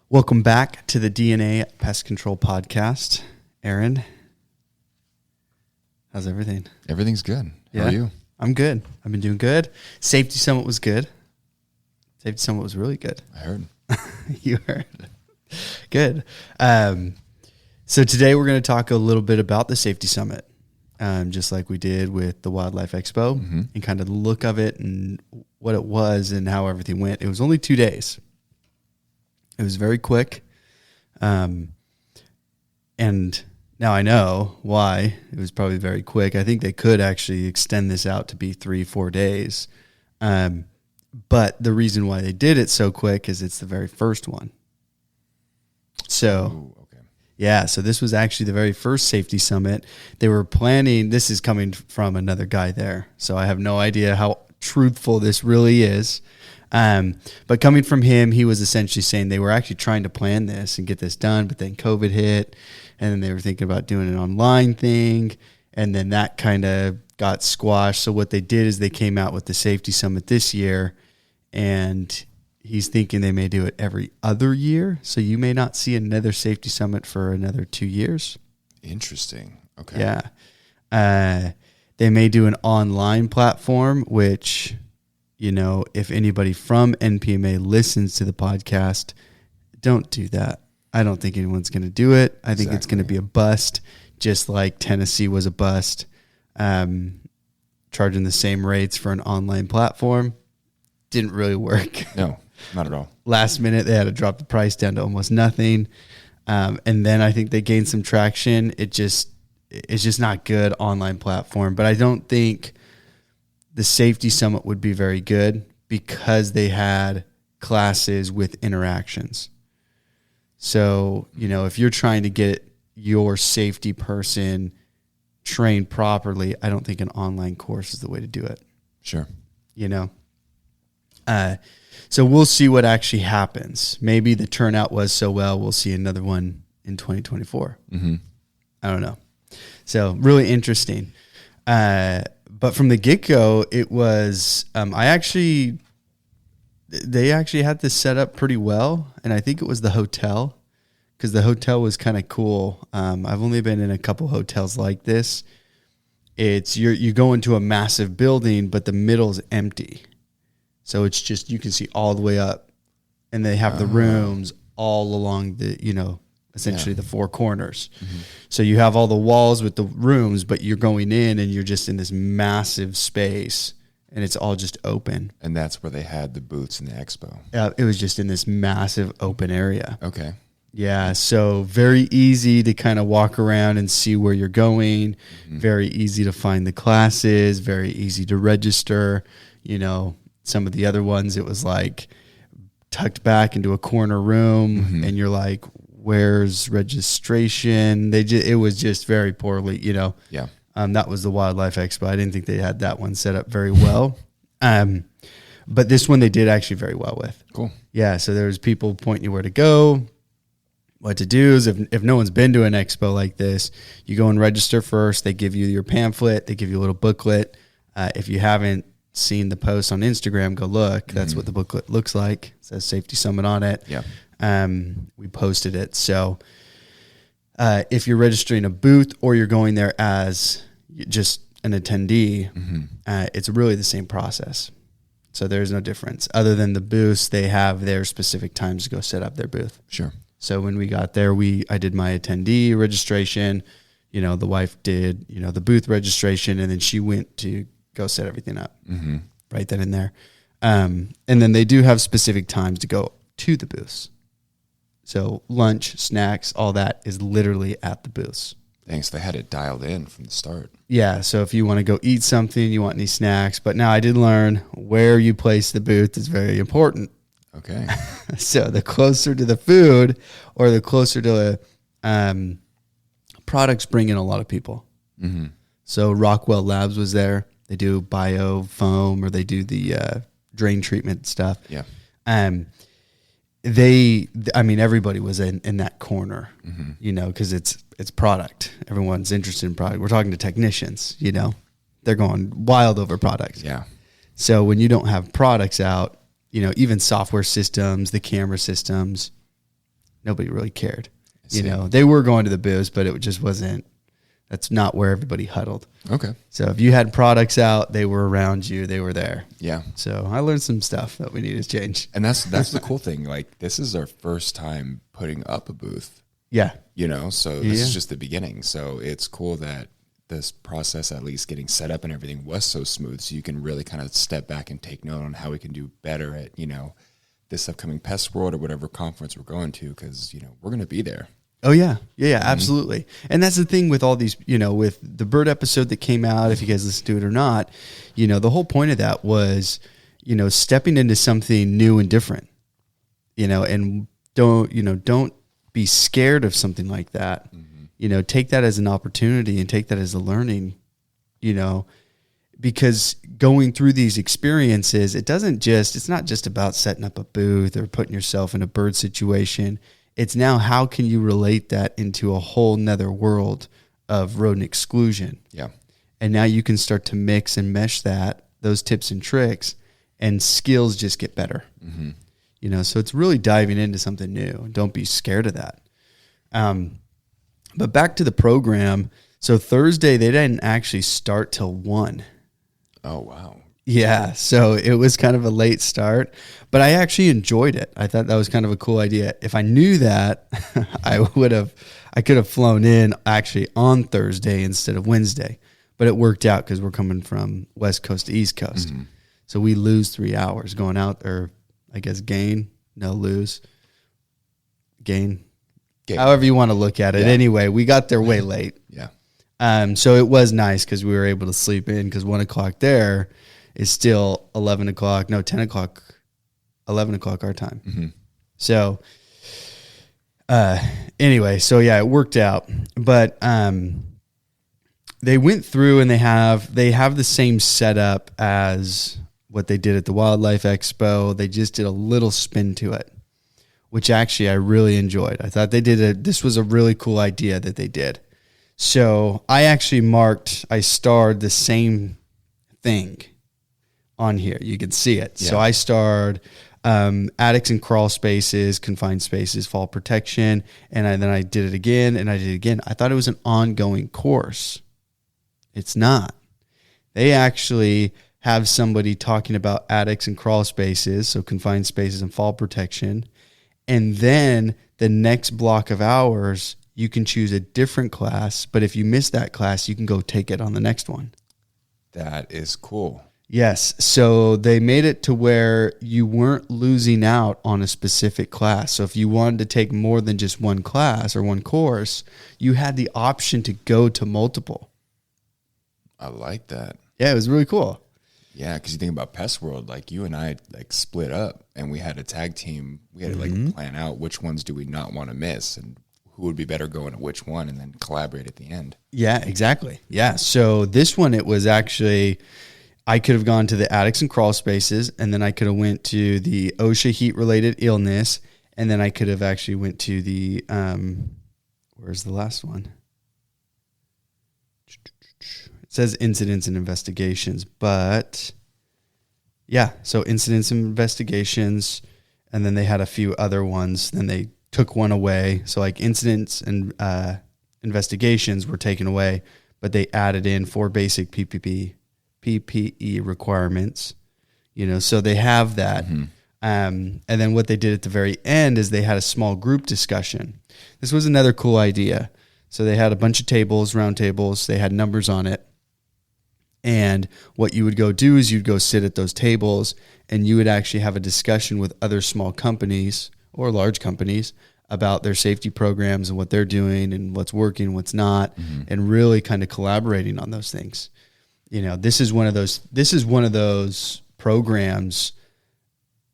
Welcome back to the DNA Pest Control Podcast. Aaron, how's everything? Everything's good. Yeah? How are you? I'm good. I've been doing good. Safety Summit was good. Safety Summit was really good. I heard. You heard. Good. So today we're going to talk a little bit about the Safety Summit, just like we did with the Wildlife Expo, and kind of the look of it and what it was and how everything went. It was only 2 days. It was very quick. And now I know why it was probably very quick. I think they could actually extend this out to be 3-4 days. But the reason why they did it so quick is it's the very first one. So, Ooh, okay. yeah, so this was actually the very first Safety Summit. They were planning, this is coming from another guy there, so I have no idea how truthful this really is. But coming from him, he was essentially saying they were actually trying to plan this and get this done, but then COVID hit, and then they were thinking about doing an online thing, and then that kind of got squashed. So what they did is they came out with the Safety Summit this year, and he's thinking they may do it every other year. So you may not see another Safety Summit for another 2 years. Interesting. Okay. Yeah. They may do an online platform, which, you know, if anybody from NPMA listens to the podcast, don't do that. I don't think anyone's going to do it. I think it's going to be a bust, just like Tennessee was a bust. Charging the same rates for an online platform didn't really work. No, not at all. Last minute, they had to drop the price down to almost nothing. And then I think they gained some traction. It's just not good online platform. But I don't think the Safety Summit would be very good because they had classes with interactions. So, you know, if you're trying to get your safety person trained properly, I don't think an online course is the way to do it. Sure. You know? So we'll see what actually happens. Maybe the turnout was so well, we'll see another one in 2024. I don't know. So really interesting. But from the get-go, it was, they actually had this set up pretty well. And I think it was the hotel, because the hotel was kind of cool. I've only been in a couple hotels like this. It's, you go into a massive building, but the middle's empty. So it's just, you can see all the way up, and they have the rooms all along the, you know, essentially the four corners. So you have all the walls with the rooms, but you're going in and you're just in this massive space, and it's all just open. And that's where they had the booths in the expo. It was just in this massive open area. Okay. Yeah. So very easy to kind of walk around and see where you're going. Very easy to find the classes, very easy to register. You know, some of the other ones, it was like tucked back into a corner room, and you're like, where's registration? It was just very poorly, you know. Yeah. That was the Wildlife Expo. I didn't think they had that one set up very well. But this one they did actually very well with. Cool. Yeah. So there was people pointing you where to go, what to do. Is if no one's been to an expo like this, you go and register first. They give you your pamphlet. They give you a little booklet. If you haven't seen the post on Instagram, go look. That's what the booklet looks like. It says Safety Summit on it. Yeah. We posted it. So if you're registering a booth or you're going there as just an attendee, it's really the same process. So there's no difference. Other than the booths, they have their specific times to go set up their booth. Sure. So when we got there, I did my attendee registration. You know, the wife did, you know, the booth registration, and then she went to go set everything up right then and there. And then they do have specific times to go to the booths. So lunch, snacks, all that is literally at the booths. Thanks. They had it dialed in from the start. Yeah. So if you want to go eat something, you want any snacks. But now I did learn where you place the booth is very important. Okay. So the closer to the food or the closer to products bring in a lot of people. So Rockwell Labs was there. They do bio foam, or they do the drain treatment stuff. Yeah. Everybody was in that corner, you know, because it's product. Everyone's interested in product. We're talking to technicians, you know, they're going wild over products. Yeah. So when you don't have products out, you know, even software systems, the camera systems, nobody really cared. see. They were going to the booths, but it just wasn't, that's not where everybody huddled. Okay. So if you had products out, they were around you, they were there. Yeah. So I learned some stuff that we need to change. And that's the cool thing. Like, this is our first time putting up a booth, Yeah. so this Yeah. is just the beginning. So it's cool that this process, at least getting set up and everything, was so smooth. So you can really kind of step back and take note on how we can do better at, this upcoming Pest World or whatever conference we're going to, because, we're going to be there. Oh yeah. Yeah, absolutely. And that's the thing with all these, with the bird episode that came out, if you guys listen to it or not, the whole point of that was, stepping into something new and different, and don't be scared of something like that. Take that as an opportunity and take that as a learning, because going through these experiences, it's not just about setting up a booth or putting yourself in a bird situation. It's now, how can you relate that into a whole nother world of rodent exclusion? Yeah. And now you can start to mix and mesh those tips and tricks, and skills just get better. So it's really diving into something new. Don't be scared of that. But back to the program. So Thursday, they didn't actually start till 1. Oh, wow. Yeah, so it was kind of a late start, but I actually enjoyed it. I thought that was kind of a cool idea. If I knew that, I could have flown in actually on Thursday instead of Wednesday, but it worked out because we're coming from West Coast to East Coast. So we lose 3 hours going out, or I guess gain, however you want to look at it. Yeah. Anyway, we got there way late. Yeah. So it was nice because we were able to sleep in, because 1 o'clock there is still 10 o'clock our time. So anyway, so yeah, it worked out. But they went through, and they have the same setup as what they did at the Wildlife Expo. They just did a little spin to it, which actually I really enjoyed. I thought this was a really cool idea that they did. So I actually I starred the same thing on here. You can see it. Yeah. So I starred attics and crawl spaces, confined spaces, fall protection, and then I did it again, and I did it again. I thought it was an ongoing course. It's not. They actually have somebody talking about attics and crawl spaces, so confined spaces and fall protection, and then the next block of hours, you can choose a different class, but if you miss that class, you can go take it on the next one. That is cool. Yes. So they made it to where you weren't losing out on a specific class. So if you wanted to take more than just one class or one course, you had the option to go to multiple. I like that. Yeah, it was really cool. Yeah, because you think about Pest World, like you and I split up, and we had a tag team. We had to plan out which ones do we not want to miss, and who would be better going to which one, and then collaborate at the end. Yeah, exactly. Yeah. So this one, it was actually, I could have gone to the attics and crawl spaces, and then I could have went to the OSHA heat related illness, and then I could have actually went to the where's the last one? It says incidents and investigations, but yeah, so incidents and investigations, and then they had a few other ones. Then they took one away. So like incidents and investigations were taken away, but they added in 4 basic PPE requirements, so they have that. And then what they did at the very end is they had a small group discussion. This was another cool idea. So they had a bunch of tables, round tables, they had numbers on it. And what you would go do is you'd go sit at those tables, and you would actually have a discussion with other small companies or large companies about their safety programs and what they're doing and what's working, what's not, and really kind of collaborating on those things. This is one of those programs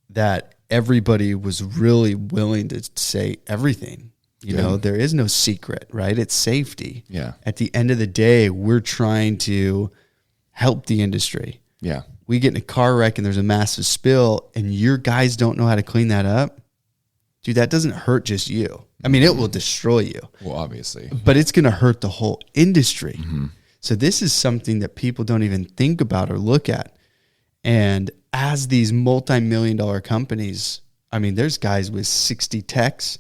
that everybody was really willing to say everything. There is no secret, right? It's safety. Yeah. At the end of the day, we're trying to help the industry. Yeah. We get in a car wreck and there's a massive spill, and your guys don't know how to clean that up. Dude, that doesn't hurt just you. I mean, it will destroy you. Well, obviously. But it's going to hurt the whole industry. So this is something that people don't even think about or look at. And as these multi-million-dollar companies, I mean, there's guys with 60 techs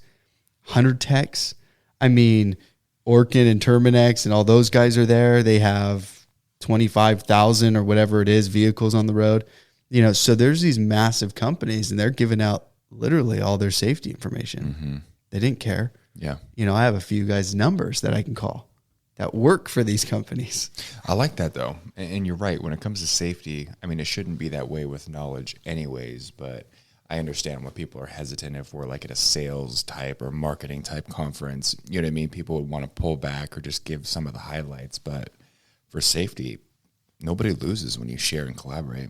100 techs. I mean, Orkin and Terminex and all those guys are there. They have 25,000 or whatever it is vehicles on the road. You know, so there's these massive companies and they're giving out literally all their safety information. They didn't care. Yeah. You know, I have a few guys' numbers that I can call that work for these companies. I like that though. And you're right. When it comes to safety, I mean, it shouldn't be that way with knowledge anyways, but I understand why people are hesitant if we're like at a sales type or marketing type conference. You know what I mean? People would want to pull back or just give some of the highlights, but for safety, nobody loses when you share and collaborate.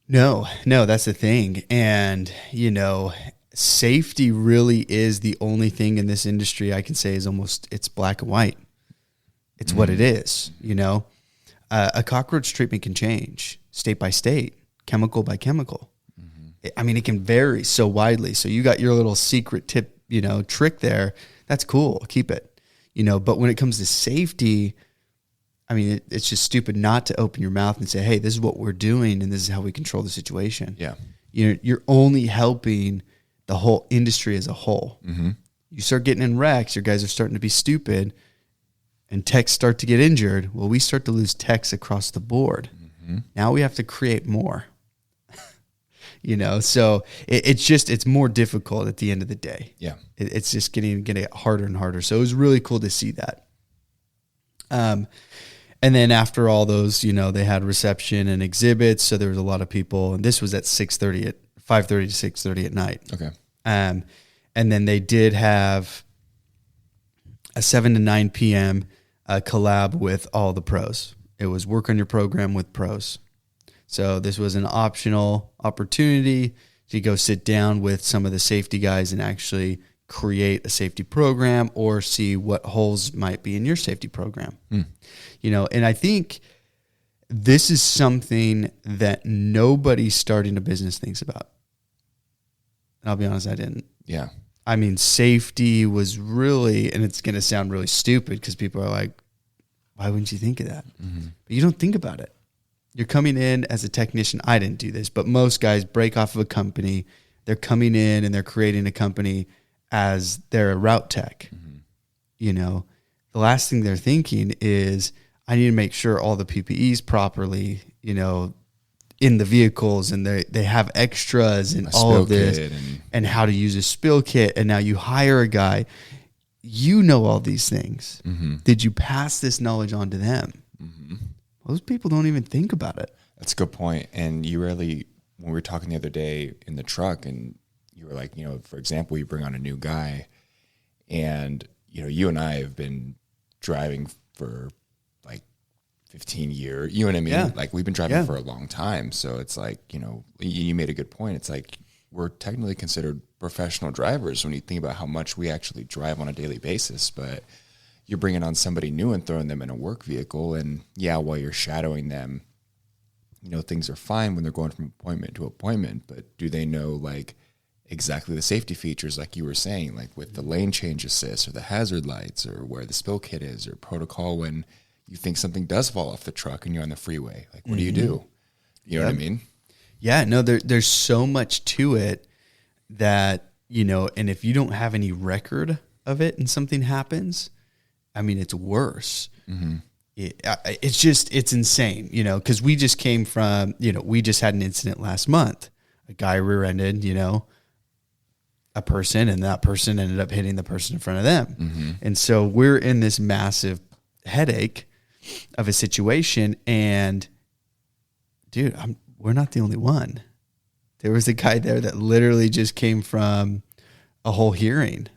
No, that's the thing. And, you know, safety really is the only thing in this industry I can say is it's black and white. It's what it is, you know. A cockroach treatment can change state by state, chemical by chemical. I mean, it can vary so widely. So you got your little secret tip, you know, trick there. That's cool. Keep it, you know. But when it comes to safety, I mean, it's just stupid not to open your mouth and say, hey, this is what we're doing and this is how we control the situation. Yeah. You're only helping the whole industry as a whole. You start getting in wrecks, your guys are starting to be stupid, and techs start to get injured. Well, we start to lose techs across the board. Now we have to create more. You know, so it's more difficult at the end of the day. Yeah. It's just getting harder and harder. So it was really cool to see that. And then after all those, you know, they had reception and exhibits. So there was a lot of people, and this was at 5:30 to 6:30 at night. Okay. And then they did have a 7 to 9 p.m. Collab with all the pros. It was work on your program with pros. So this was an optional opportunity to go sit down with some of the safety guys and actually create a safety program or see what holes might be in your safety program. You know, and I think this is something that nobody starting a business thinks about. And I'll be honest, I didn't. Yeah. I mean, safety was really, and it's going to sound really stupid because people are like, why wouldn't you think of that? But you don't think about it. You're coming in as a technician. I didn't do this, but most guys break off of a company. They're coming in and they're creating a company as they're a route tech. You know, the last thing they're thinking is, I need to make sure all the PPE's properly, you know, in the vehicles, and they have extras and all of this and how to use a spill kit. And now you hire a guy, you know, all these things. Did you pass this knowledge on to them? Most people don't even think about it. That's a good point. And you really, when we were talking the other day in the truck, and you were like, you know, for example, you bring on a new guy, and, you know, you and I have been driving for like 15 years. You know what I mean? Yeah. Like, we've been driving for a long time. So it's like, you know, you made a good point. It's like, we're technically considered professional drivers when you think about how much we actually drive on a daily basis. But you're bringing on somebody new and throwing them in a work vehicle. And yeah, while you're shadowing them, you know, things are fine when they're going from appointment to appointment, but do they know like exactly the safety features, like you were saying, like with the lane change assist or the hazard lights or where the spill kit is, or protocol when you think something does fall off the truck and you're on the freeway? Like, what do you do? You know what I mean? Yeah, no, there's so much to it that, you know, and if you don't have any record of it and something happens, I mean, it's worse. It's insane, you know, because we just came from, you know, we just had an incident last month. A guy rear-ended, you know, a person, and that person ended up hitting the person in front of them. And so we're in this massive headache of a situation, and dude, we're not the only one. There was a guy there that literally just came from a whole hearing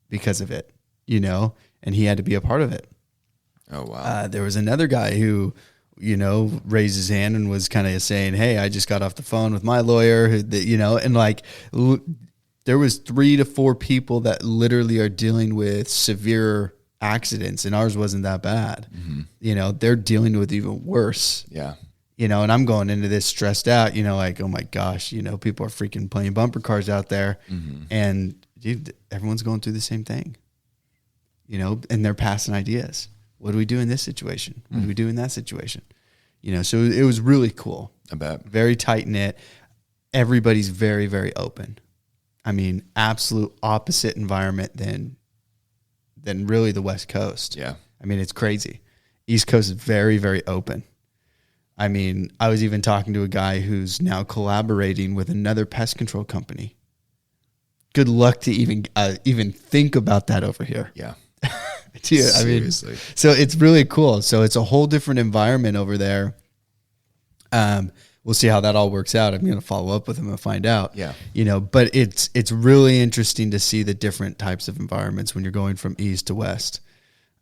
because of it, you know, and he had to be a part of it. Oh, wow. There was another guy who, you know, raised his hand and was kind of saying, hey, I just got off the phone with my lawyer, you know, and like there was 3 to 4 people that literally are dealing with severe accidents, and ours wasn't that bad. You know, they're dealing with even worse. Yeah. You know, and I'm going into this stressed out, you know, like, oh my gosh, you know, people are freaking playing bumper cars out there. And dude, everyone's going through the same thing, you know, and they're passing ideas. What do we do in this situation? What do we do in that situation? You know, so it was really cool. I bet. Very tight knit. Everybody's very, very open. I mean, absolute opposite environment than really the West Coast. Yeah. I mean, it's crazy. East Coast is very, very open. I mean, I was even talking to a guy who's now collaborating with another pest control company. Good luck to even think about that over here. Yeah. Dude, Seriously. I mean, so it's really cool. So it's a whole different environment over there. We'll see how that all works out. I'm going to follow up with him and find out. Yeah. But it's really interesting to see the different types of environments when you're going from east to west,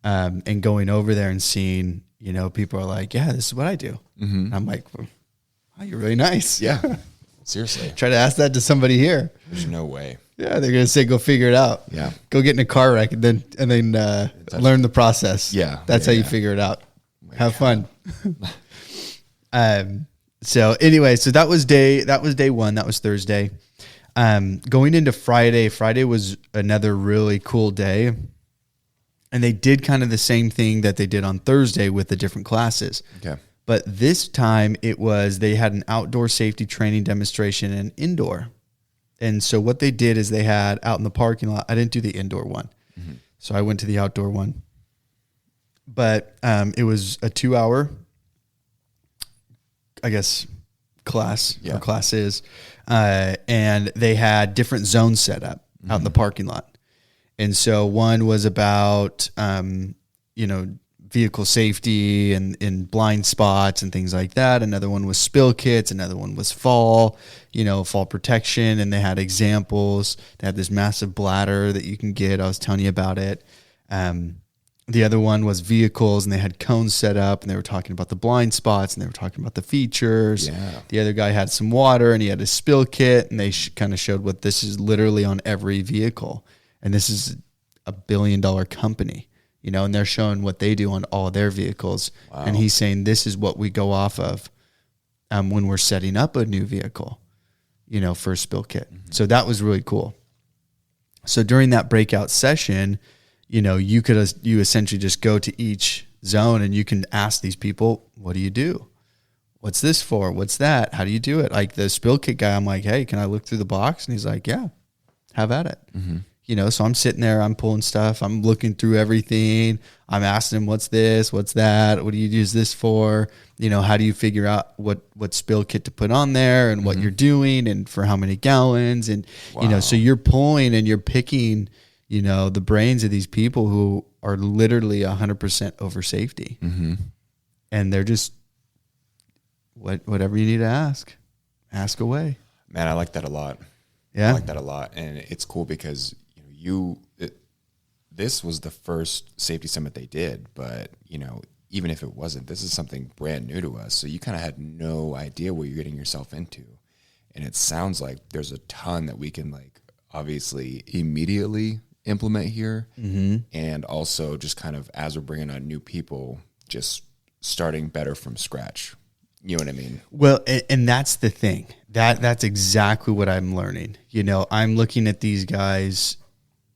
and going over there and seeing, people are like, yeah, this is what I do. Mm-hmm. And I'm like, well, wow, you're really nice. Yeah. Seriously. Try to ask that to somebody here. There's no way. Yeah, they're gonna say, "Go figure it out." Yeah, go get in a car wreck and then learn the process. Yeah, that's how you figure it out. Have fun. So anyway, so that was day one. That was Thursday. Going into Friday. Friday was another really cool day, and they did kind of the same thing that they did on Thursday with the different classes. Okay. But this time they had an outdoor safety training demonstration and indoor. And so what they did is they had out in the parking lot. I didn't do the indoor one. Mm-hmm. So I went to the outdoor one. But it was a 2-hour, I guess, class or classes. And they had different zones set up out in the parking lot. And so one was about, vehicle safety and blind spots and things like that. Another one was spill kits. Another one was fall protection. And they had examples. They had this massive bladder that you can get. I was telling you about it. The other one was vehicles, and they had cones set up, and they were talking about the blind spots, and they were talking about the features. Yeah. The other guy had some water, and he had a spill kit, and they kind of showed what this is literally on every vehicle. And this is a $1 billion company. And they're showing what they do on all of their vehicles. Wow. And he's saying this is what we go off of when we're setting up a new vehicle, for a spill kit. Mm-hmm. So that was really cool. So during that breakout session, you essentially just go to each zone and you can ask these people, what do you do? What's this for? What's that? How do you do it? Like the spill kit guy, I'm like, hey, can I look through the box? And he's like, yeah, have at it. Mm-hmm. So I'm sitting there, I'm pulling stuff, I'm looking through everything. I'm asking him, what's this? What's that? What do you use this for? How do you figure out what spill kit to put on there and what you're doing and for how many gallons? And, so you're pulling and you're picking, the brains of these people who are literally 100% over safety. Mm-hmm. And they're just, whatever you need to ask away. Man, I like that a lot. Yeah. I like that a lot. And it's cool because this was the first safety summit they did, but even if it wasn't, this is something brand new to us. So you kind of had no idea what you're getting yourself into. And it sounds like there's a ton that we can obviously immediately implement here. Mm-hmm. And also just kind of, as we're bringing on new people, just starting better from scratch. You know what I mean? Well, and that's the thing. That's exactly what I'm learning. I'm looking at these guys,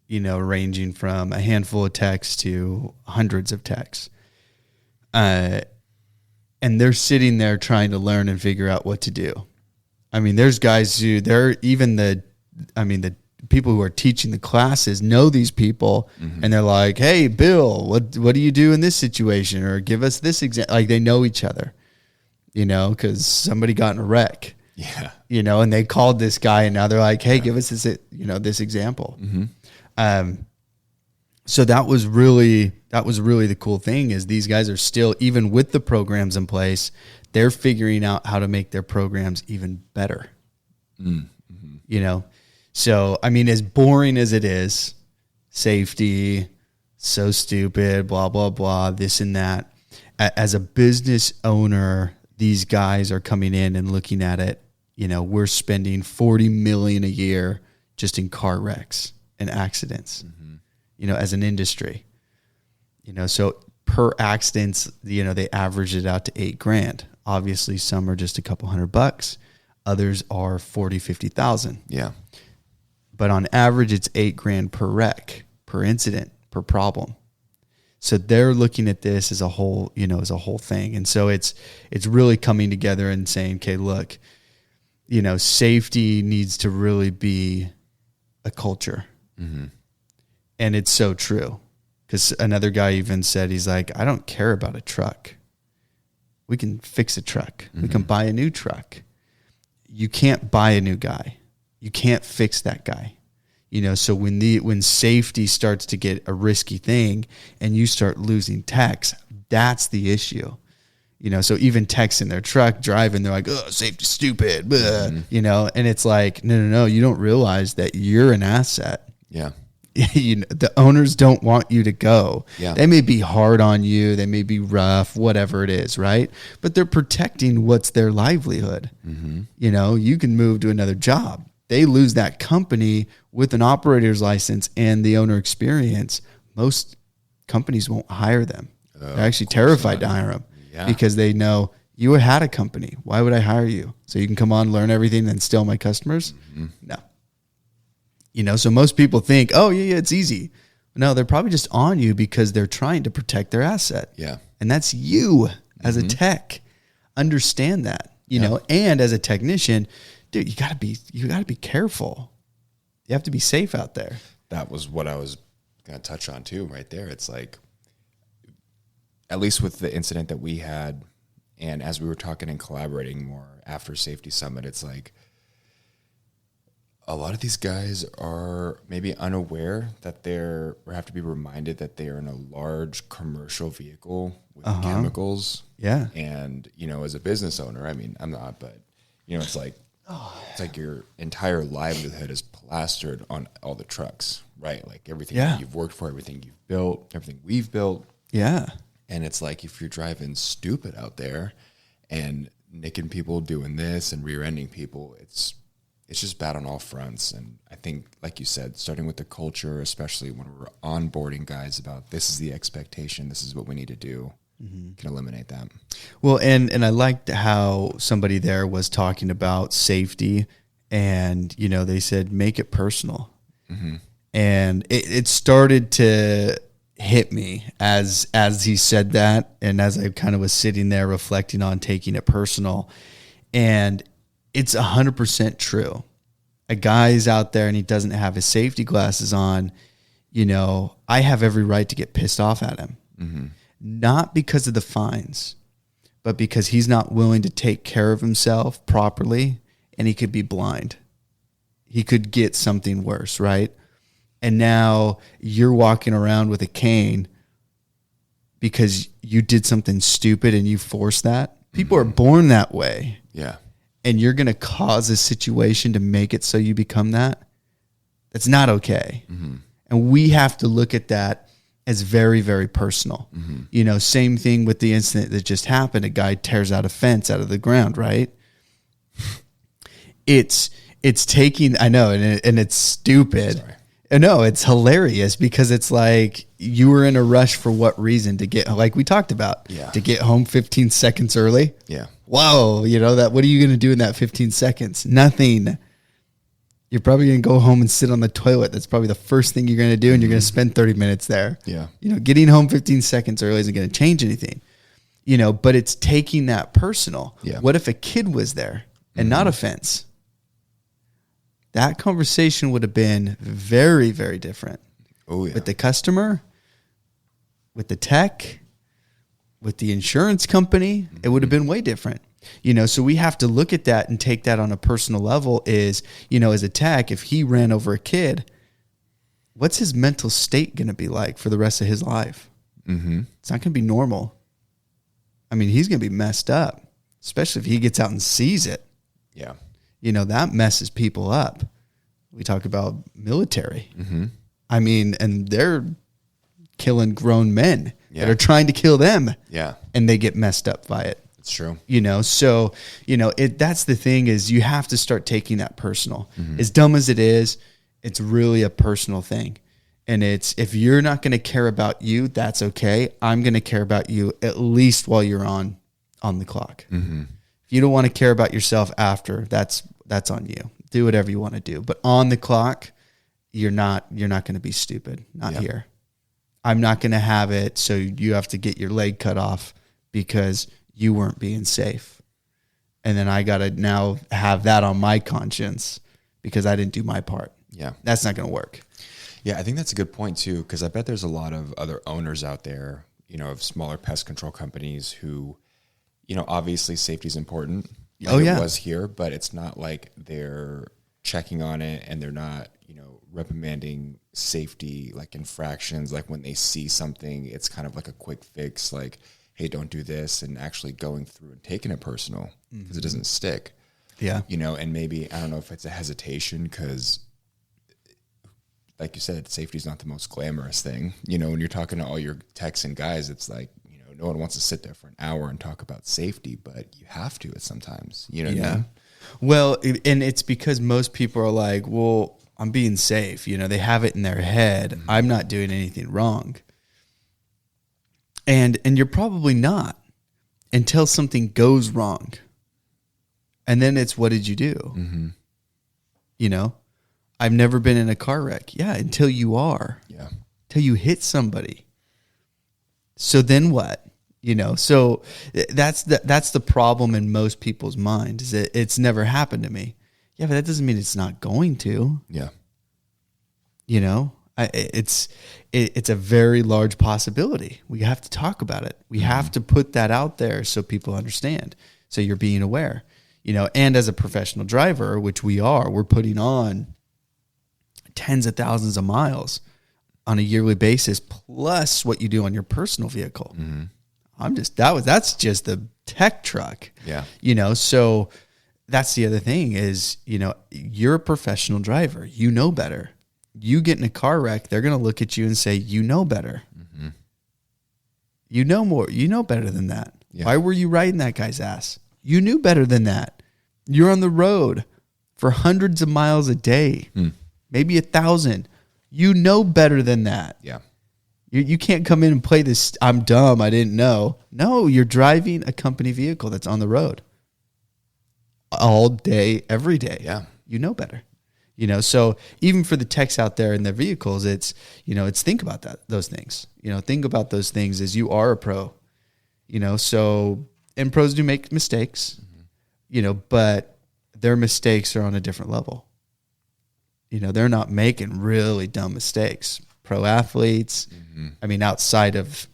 ranging from a handful of techs to hundreds of techs. And they're sitting there trying to learn and figure out what to do. I mean, there's guys who the people who are teaching the classes know these people, mm-hmm. and they're like, hey, Bill, what do you do in this situation? Or give us this example. Like they know each other, because somebody got in a wreck. Yeah. And they called this guy, and now they're like, hey, give us this, this example. Mm-hmm. So that was really the cool thing is these guys are still, even with the programs in place, they're figuring out how to make their programs even better. Mm-hmm. So, I mean, as boring as it is, safety, so stupid, blah, blah, blah, this and that. As a business owner, these guys are coming in and looking at it. We're spending $40 million a year just in car wrecks and accidents, mm-hmm. As an industry, so per accidents, they average it out to $8,000. Obviously some are just a couple $100. Others are 40, 50,000. Yeah. But on average it's $8,000 per wreck, per incident, per problem. So they're looking at this as a whole, as a whole thing. And so it's really coming together and saying, okay, look, safety needs to really be a culture. And it's so true. Because another guy even said, he's like, I don't care about a truck. We can fix a truck. We can buy a new truck. You can't buy a new guy. You can't fix that guy. You know, so when safety starts to get a risky thing and you start losing techs, that's the issue. You know, so even techs in their truck driving, they're like, oh, safety's stupid, you know, and it's like, no, you don't realize that you're an asset. Yeah. You know, the owners don't want you to go. Yeah. They may be hard on you. They may be rough, whatever it is, right? But they're protecting what's their livelihood. You know, you can move to another job. They lose that company with an operator's license and the owner experience. Most companies won't hire them. They're actually terrified to hire them because they know you had a company. Why would I hire you? So you can come on, learn everything, and steal my customers? No. You know, so most people think, oh, yeah, it's easy. No, they're probably just on you because they're trying to protect their asset. Yeah. And that's you as a tech. Understand that, you know, and as a technician, dude, you gotta be careful. You have to be safe out there. That was what I was going to touch on too, right there. It's like, at least with the incident that we had, and as we were talking and collaborating more after Safety Summit, it's like, a lot of these guys are maybe unaware that or have to be reminded that they are in a large commercial vehicle with chemicals. Yeah. And, you know, as a business owner, I mean, I'm not, but, you know, it's like your entire livelihood is plastered on all the trucks, right? Like everything that you've worked for, everything you've built, everything we've built. Yeah. And it's like, if you're driving stupid out there and nicking people, doing this and rear-ending people, it's just bad on all fronts. And I think, like you said, starting with the culture, especially when we're onboarding guys about this is the expectation, this is what we need to do, can eliminate that. Well, and I liked how somebody there was talking about safety, and, you know, they said, make it personal. And it started to hit me as he said that. And as I kind of was sitting there reflecting on taking it personal, and it's 100% true. A guy's out there and he doesn't have his safety glasses on, you know, I have every right to get pissed off at him. Not because of the fines, but because he's not willing to take care of himself properly, and he could be blind. He could get something worse, right? And now you're walking around with a cane because you did something stupid and you forced that. People are born that way. Yeah. And you're going to cause a situation to make it so you become that. That's not okay. And we have to look at that as very, very personal. You know, same thing with the incident that just happened. A guy tears out a fence out of the ground, right? It's taking, I know, and it's stupid. Sorry. No, it's hilarious because it's like you were in a rush for what reason to get, like we talked about, to get home 15 seconds early. Yeah. Whoa, you know that. What are you going to do in that 15 seconds? Nothing. You're probably going to go home and sit on the toilet. That's probably the first thing you're going to do, and you're going to spend 30 minutes there. Yeah. You know, getting home 15 seconds early isn't going to change anything. You know, but it's taking that personal. Yeah. What if a kid was there and not a fence? That conversation would have been very, very different. Oh, yeah. With the customer, with the tech, with the insurance company, it would have been way different. You know, so we have to look at that and take that on a personal level is, you know, as a tech, if he ran over a kid, what's his mental state going to be like for the rest of his life? It's not going to be normal. I mean, he's going to be messed up, especially if he gets out and sees it. Yeah. You know, that messes people up. We talk about military. I mean, and they're killing grown men that are trying to kill them. Yeah. And they get messed up by it. It's true. You know, so, you know, that's the thing is you have to start taking that personal. As dumb as it is, it's really a personal thing. And it's, if you're not going to care about you, that's okay. I'm going to care about you at least while you're on the clock. If you don't want to care about yourself after, that's on you. Do whatever you want to do. But on the clock, you're not going to be stupid. Not here. I'm not going to have it so you have to get your leg cut off because you weren't being safe. And then I got to now have that on my conscience because I didn't do my part. Yeah. That's not going to work. Yeah, I think that's a good point too, because I bet there's a lot of other owners out there, of smaller pest control companies who, obviously safety is important. Like it was here, but it's not like they're checking on it and they're not, reprimanding safety like infractions. Like when they see something, it's kind of like a quick fix, like, hey, don't do this, and actually going through and taking it personal because it doesn't stick. Yeah. And maybe, I don't know if it's a hesitation because, like you said, safety is not the most glamorous thing. When you're talking to all your techs and guys, it's like, no one wants to sit there for an hour and talk about safety, but you have to at sometimes, what I mean? Well, and it's because most people are like, well, I'm being safe. They have it in their head. I'm not doing anything wrong. And you're probably not until something goes wrong. And then it's, what did you do? Mm-hmm. I've never been in a car wreck. Yeah, until you are. Yeah. Until you hit somebody. So then what? So that's the problem in most people's minds, is that it's never happened to me. Yeah, but that doesn't mean it's not going to. Yeah. It's a very large possibility. We have to talk about it. We have to put that out there so people understand. So you're being aware, and as a professional driver, which we are, we're putting on tens of thousands of miles on a yearly basis, plus what you do on your personal vehicle. That's just the tech truck. Yeah. So that's the other thing is, you're a professional driver. You know better. You get in a car wreck, they're going to look at you and say, you know better. Mm-hmm. You know more. You know better than that. Yeah. Why were you riding that guy's ass? You knew better than that. You're on the road for hundreds of miles a day, maybe 1,000. You know better than that. Yeah. You can't come in and play this, I'm dumb, I didn't know. No, you're driving a company vehicle that's on the road all day, every day. Yeah. You know better. So even for the techs out there in their vehicles, it's think about those things. Think about those things as you are a pro. So, and pros do make mistakes, but their mistakes are on a different level. They're not making really dumb mistakes. Pro athletes, outside of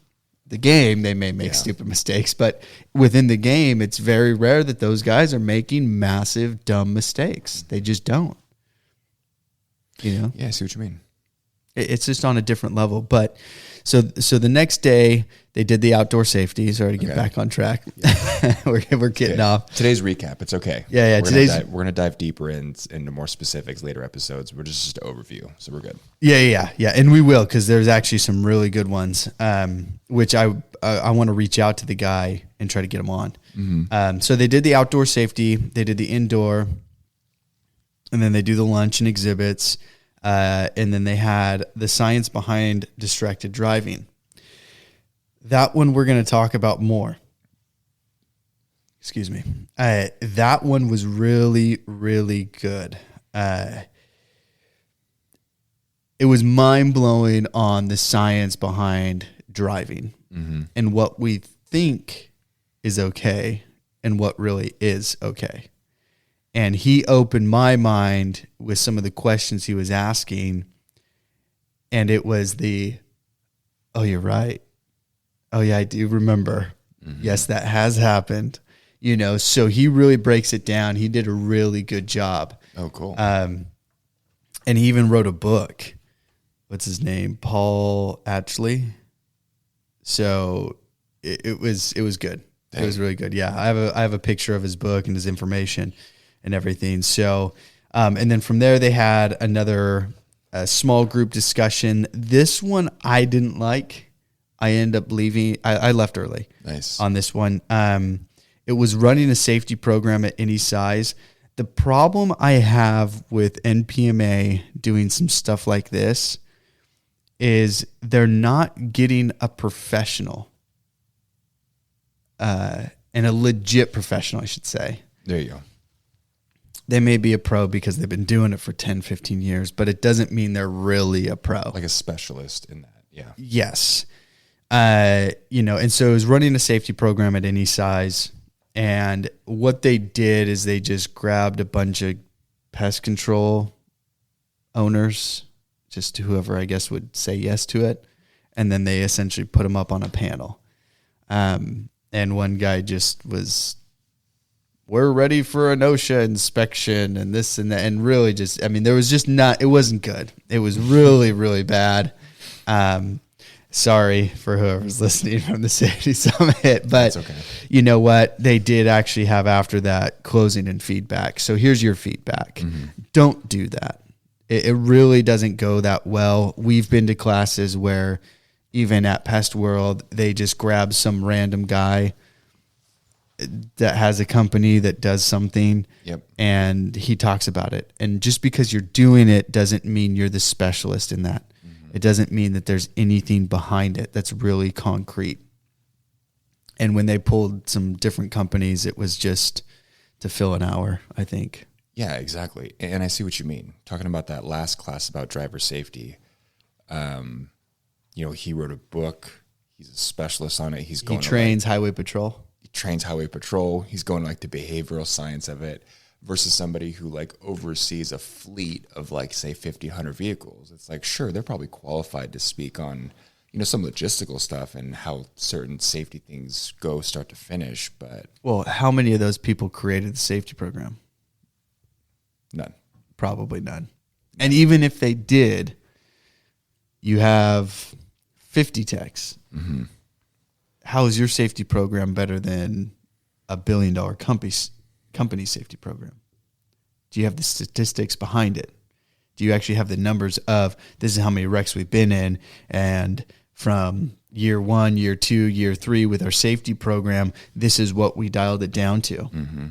the game, they may make stupid mistakes, but within the game, it's very rare that those guys are making massive, dumb mistakes. They just don't. Yeah, I see what you mean. It's just on a different level. But so the next day they did the outdoor safety. Sorry to get back on track. we're getting off. Today's recap. It's okay. Yeah. We're gonna dive deeper into more specifics later episodes. We're just an overview, so we're good. Yeah, and we will, because there's actually some really good ones, which I want to reach out to the guy and try to get him on. Mm-hmm. So they did the outdoor safety. They did the indoor. And then they do the lunch and exhibits. And then they had the science behind distracted driving. That one we're going to talk about more. Excuse me. That one was really, really good. It was mind-blowing on the science behind driving and what we think is okay and what really is okay. And he opened my mind with some of the questions he was asking. And it was oh, you're right. Oh, yeah, I do remember. Mm-hmm. Yes, that has happened. So he really breaks it down. He did a really good job. Oh, cool. And he even wrote a book. What's his name? Paul Atchley. So it was good. Dang. It was really good. Yeah, I have a picture of his book and his information and everything. So, and then from there they had another small group discussion. This one I didn't like. I ended up leaving. I left early. Nice. On this one. It was running a safety program at any size. The problem I have with NPMA doing some stuff like this is they're not getting a professional, and a legit professional, I should say. There you go. They may be a pro because they've been doing it for 10, 15 years, but it doesn't mean they're really a pro. Like a specialist in that, yeah. Yes. And so it was running a safety program at any size. And what they did is they just grabbed a bunch of pest control owners, just whoever I guess would say yes to it. And then they essentially put them up on a panel. And one guy just was, we're ready for an OSHA inspection and this and that. And really just, I mean, there was just it wasn't good. It was really, really bad. Sorry for whoever's listening from the Safety Summit, but okay. You know what? They did actually have after that closing and feedback. So here's your feedback. Mm-hmm. Don't do that. It really doesn't go that well. We've been to classes where even at Pest World, they just grab some random guy that has a company that does something, and he talks about it. And just because you're doing it doesn't mean you're the specialist in that. It doesn't mean that there's anything behind it that's really concrete. And when they pulled some different companies, it was just to fill an hour, I think. Yeah, exactly. And I see what you mean. Talking about that last class about driver safety, he wrote a book. He's a specialist on it. He trains highway patrol. He trains highway patrol. He's going like the behavioral science of it. Versus somebody who like oversees a fleet of like, say, 50, 100 vehicles. It's like, sure, they're probably qualified to speak on, some logistical stuff and how certain safety things go start to finish. But well, how many of those people created the safety program? None. Probably none. And even if they did, you have 50 techs. Mm-hmm. How is your safety program better than a $1 billion company safety program? Do you have the statistics behind it? Do you actually have the numbers of this is how many wrecks we've been in, and from year 1, year 2, year 3 with our safety program, this is what we dialed it down to? Mm-hmm.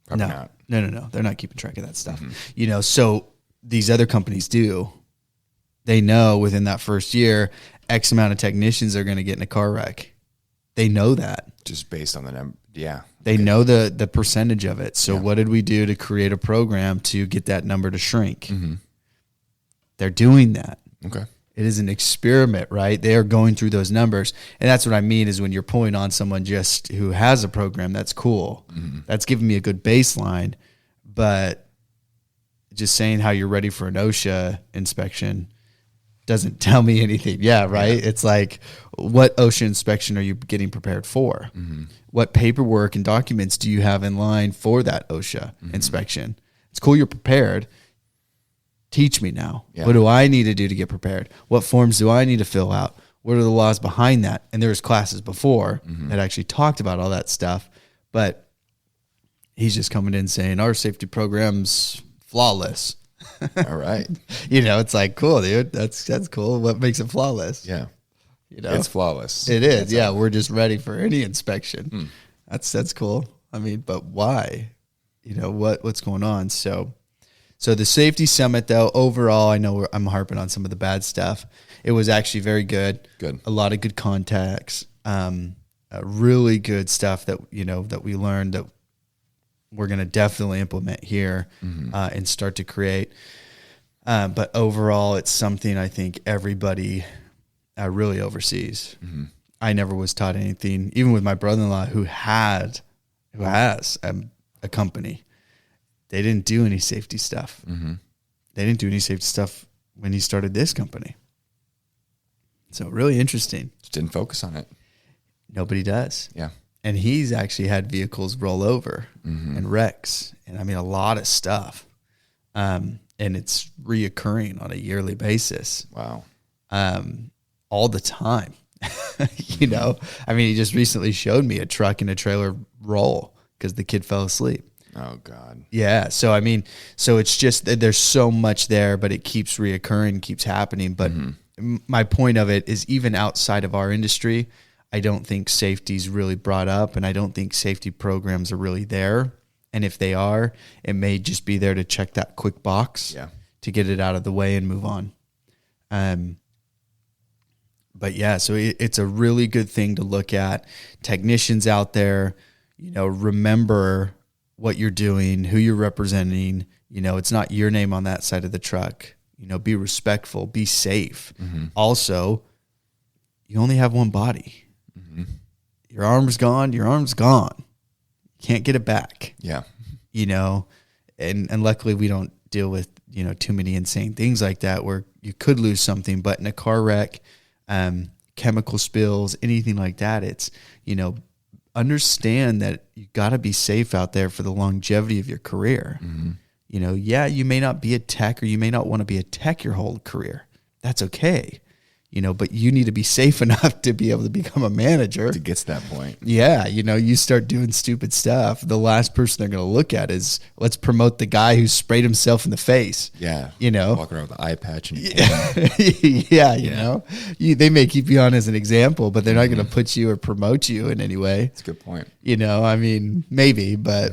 Probably not. No. They're not keeping track of that stuff. Mm-hmm. So these other companies do. They know within that first year, X amount of technicians are going to get in a car wreck. They know that. Just based on the number. Yeah. They know the percentage of it. So what did we do to create a program to get that number to shrink? Mm-hmm. They're doing that. Okay. It is an experiment, right? They are going through those numbers. And that's what I mean is when you're pulling on someone just who has a program, that's cool. Mm-hmm. That's giving me a good baseline. But just saying how you're ready for an OSHA inspection doesn't tell me anything. Yeah, right? Yeah. It's like, what OSHA inspection are you getting prepared for? Mm-hmm. What paperwork and documents do you have in line for that OSHA inspection? It's cool you're prepared. Teach me now. Yeah. What do I need to do to get prepared? What forms do I need to fill out? What are the laws behind that? And there's classes before that actually talked about all that stuff, but he's just coming in saying our safety program's flawless. All right. It's like, cool, dude. That's cool. What makes it flawless? Yeah. It's flawless. It is. Yeah. We're just ready for any inspection. That's cool. I mean, but why? What's going on? So the safety summit though, overall, I know I'm harping on some of the bad stuff. It was actually very good. Good. A lot of good contacts. Really good stuff that we learned that we're going to definitely implement here and start to create. But overall, it's something I think everybody really oversees. Mm-hmm. I never was taught anything, even with my brother-in-law who has a company. They didn't do any safety stuff. Mm-hmm. They didn't do any safety stuff when he started this company. So really interesting. Just didn't focus on it. Nobody does. Yeah. And he's actually had vehicles roll over and wrecks. And I mean, a lot of stuff. And it's reoccurring on a yearly basis. Wow. All the time. I mean, he just recently showed me a truck and a trailer roll because the kid fell asleep. Oh God. Yeah. So, I mean, it's just, there's so much there, but it keeps reoccurring, keeps happening. But my point of it is even outside of our industry, I don't think safety's really brought up, and I don't think safety programs are really there. And if they are, it may just be there to check that quick box to get it out of the way and move on. But yeah, so it's a really good thing to look at. Technicians out there, remember what you're doing, who you're representing. It's not your name on that side of the truck. Be respectful, be safe. Mm-hmm. Also, you only have one body. Mm-hmm. Your arm's gone. You can't get it back. Yeah. And luckily we don't deal with too many insane things like that where you could lose something. But in a car wreck, chemical spills, anything like that, it's, understand that you got to be safe out there for the longevity of your career. Mm-hmm. You may not be a tech, or you may not want to be a tech your whole career. That's okay. But you need to be safe enough to be able to become a manager. To get to that point. Yeah. You start doing stupid stuff. The last person they're going to look at is, let's promote the guy who sprayed himself in the face. Yeah. Walk around with an eye patch. And they may keep you on as an example, but they're not going to put you or promote you in any way. That's a good point. Maybe, but,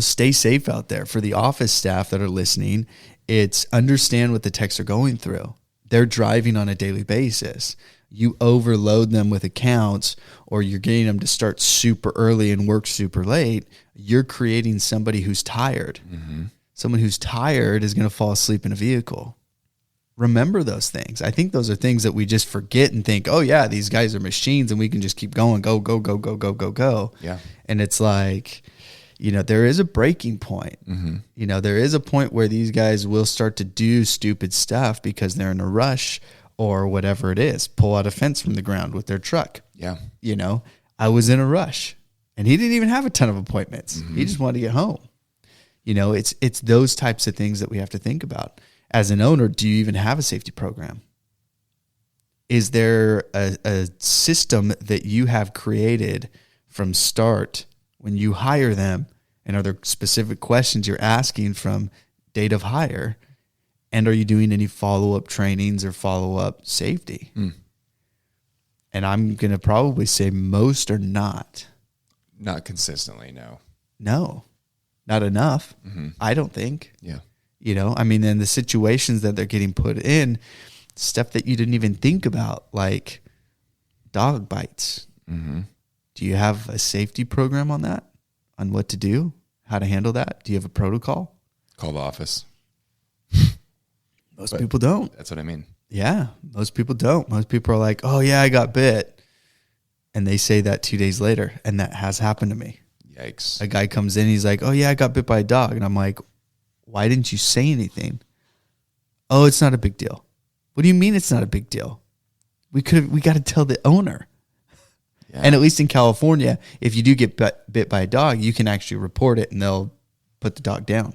stay safe out there. For the office staff that are listening, it's understand what the techs are going through. They're driving on a daily basis. You overload them with accounts, or you're getting them to start super early and work super late. You're creating somebody who's tired. Mm-hmm. Someone who's tired is going to fall asleep in a vehicle. Remember those things. I think those are things that we just forget and think, oh yeah, these guys are machines and we can just keep going, go, go, go, go, go, go, go. Yeah. And it's like, there is a breaking point. Mm-hmm. There is a point where these guys will start to do stupid stuff because they're in a rush or whatever it is. Pull out a fence from the ground with their truck. Yeah. I was in a rush, and he didn't even have a ton of appointments. Mm-hmm. He just wanted to get home. It's those types of things that we have to think about. As an owner, do you even have a safety program? Is there a system that you have created from start when you hire them, and are there specific questions you're asking from date of hire? And are you doing any follow-up trainings or follow-up safety? Mm. And I'm going to probably say most are not. Not consistently, no. No, not enough. Mm-hmm. I don't think. Yeah. In the situations that they're getting put in, stuff that you didn't even think about, like dog bites. Mm-hmm. Do you have a safety program on that? On what to do? How to handle that? Do you have a protocol? Call the office. Most people don't. That's what I mean. Yeah, most people don't. Most people are like, oh yeah, I got bit. And they say that 2 days later. And that has happened to me. Yikes. A guy comes in, he's like, oh yeah, I got bit by a dog. And I'm like, why didn't you say anything? Oh, it's not a big deal. What do you mean it's not a big deal? We got to tell the owner. Yeah. And at least in California, if you do get bit by a dog, you can actually report it and they'll put the dog down.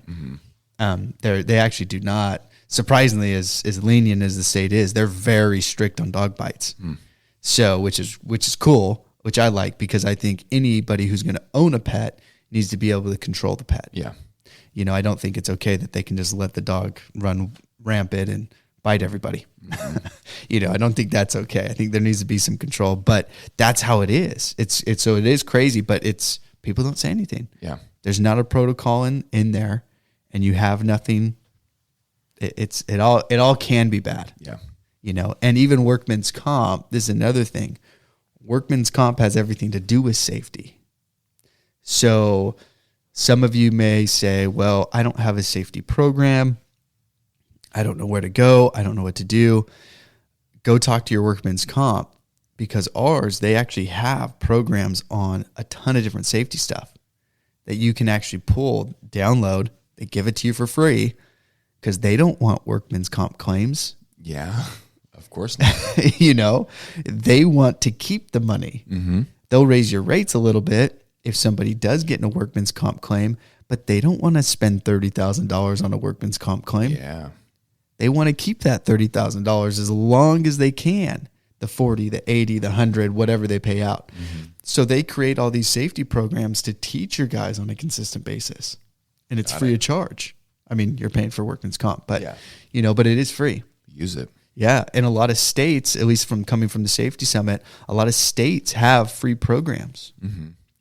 Mm-hmm. They actually do not, surprisingly, as lenient as the state is, they're very strict on dog bites. Mm. So, which is cool, which I like, because I think anybody who's going to own a pet needs to be able to control the pet. Yeah. I don't think it's okay that they can just let the dog run rampant and bite everybody. Mm-hmm. I don't think that's okay. I think there needs to be some control, but that's how it is. So it is crazy, but people don't say anything. Yeah. There's not a protocol in there, and you have nothing. It all can be bad. Yeah. And even workman's comp, this is another thing. Workman's comp has everything to do with safety. So some of you may say, well, I don't have a safety program. I don't know where to go. I don't know what to do. Go talk to your workman's comp, because ours, they actually have programs on a ton of different safety stuff that you can actually pull, download. They give it to you for free because they don't want workman's comp claims. Yeah, of course not. They want to keep the money. Mm-hmm. They'll raise your rates a little bit if somebody does get in a workman's comp claim, but they don't want to spend $30,000 on a workman's comp claim. Yeah. They want to keep that $30,000 as long as they can, the 40, the 80, the 100, whatever they pay out. Mm-hmm. So they create all these safety programs to teach your guys on a consistent basis. And it's free of charge. I mean, you're paying for workman's comp, but but it is free. Use it. Yeah. And a lot of states, at least from coming from the Safety Summit, a lot of states have free programs,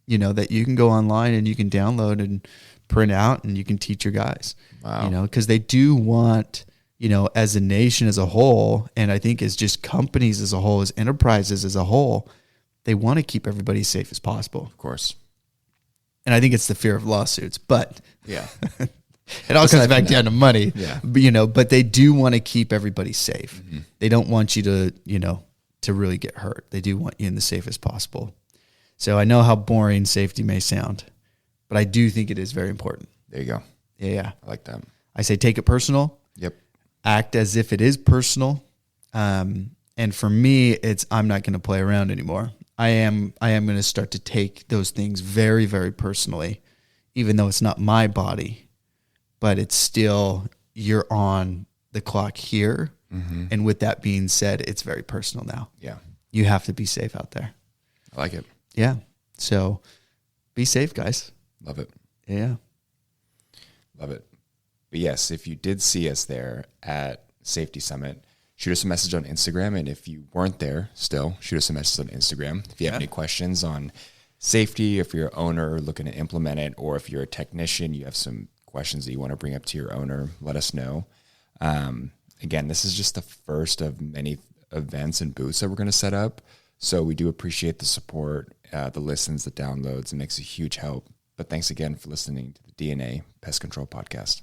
that you can go online and you can download and print out and you can teach your guys, because they do want, as a nation as a whole, and I think as just companies as a whole, as enterprises as a whole, they want to keep everybody as safe as possible. Of course. And I think it's the fear of lawsuits, but yeah, it all comes back down to money. Yeah. But they do want to keep everybody safe. Mm-hmm. They don't want you to, to really get hurt. They do want you in the safest possible. So I know how boring safety may sound, but I do think it is very important. There you go. Yeah. I like that. I say take it personal. Yep. Act as if it is personal. And for me, I'm not going to play around anymore. I am going to start to take those things very, very personally, even though it's not my body, but it's still, you're on the clock here. Mm-hmm. And with that being said, it's very personal now. Yeah. You have to be safe out there. I like it. Yeah. So be safe, guys. Love it. Yeah. Love it. But yes, if you did see us there at Safety Summit, shoot us a message on Instagram. And if you weren't there still, shoot us a message on Instagram. If you have any questions on safety, if you're an owner looking to implement it, or if you're a technician, you have some questions that you want to bring up to your owner, let us know. Again, this is just the first of many events and booths that we're going to set up. So we do appreciate the support, the listens, the downloads. It makes a huge help. But thanks again for listening to the DNA Pest Control Podcast.